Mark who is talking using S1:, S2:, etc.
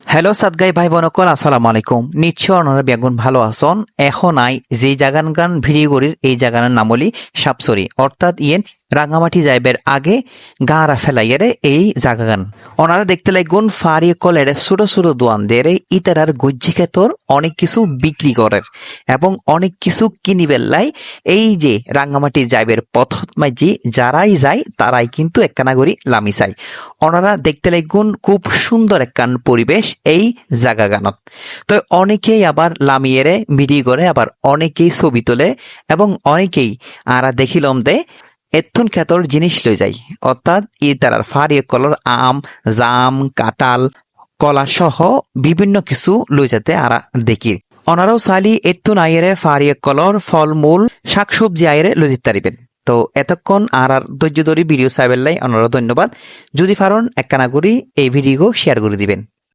S1: Hello সাদগাই ভাই বোনকল আসসালামু আলাইকুম। নিশ্চয় ওনারা বেগুন ভালো আছেন। এখন আই যে জাগান গান ভিডিও করির এই জাগানের নাম হলি সাপসরি অর্থাৎ রাঙামাটি যাইবের আগে গাঁরা ফেলাইয়ারে এই জাগাগান ওনারা দেখতে লাগুন ফারি কলের ছোট ছোট দোয়ান দেরে ইতারার গজ্জি ক্ষেতর অনেক কিছু বিক্রি করের এবং অনেক কিছু কিনিবেল্লাই এই যে রাঙামাটি যাইবের পথত মাঝি যারাই যায় তারাই কিন্তু একখানা করি লামি চাই। ওনারা দেখতে লাগুন খুব সুন্দর একখান পরিবেশ এই জাগা গানত। তো অনেকেই আবার লামিয়েরে ভিডিও করে, আবার অনেকেই ছবি তোলে এবং অনেকেই আরা দেখিলম দে এথুন ক্ষেতর জিনিস লই যায়, অর্থাৎ ই তারার ফারিয়ে কলর আম, জাম, কাঁঠাল, কলা সহ বিভিন্ন কিছু লই যেতে আরা দেখি। ওনারাও চাইলি এথুন আইয়েরে ফারিয়ে কলর ফলমূল শাকসবজি আইয়েরে লই যেতে পারিবেন। তো এতক্ষণ আর ধৈর্য ধরে ভিডিও চাইবেলাই ওনারা ধন্যবাদ। যদি পারেন একখানা করি এই ভিডিও শেয়ার করে দিবেন।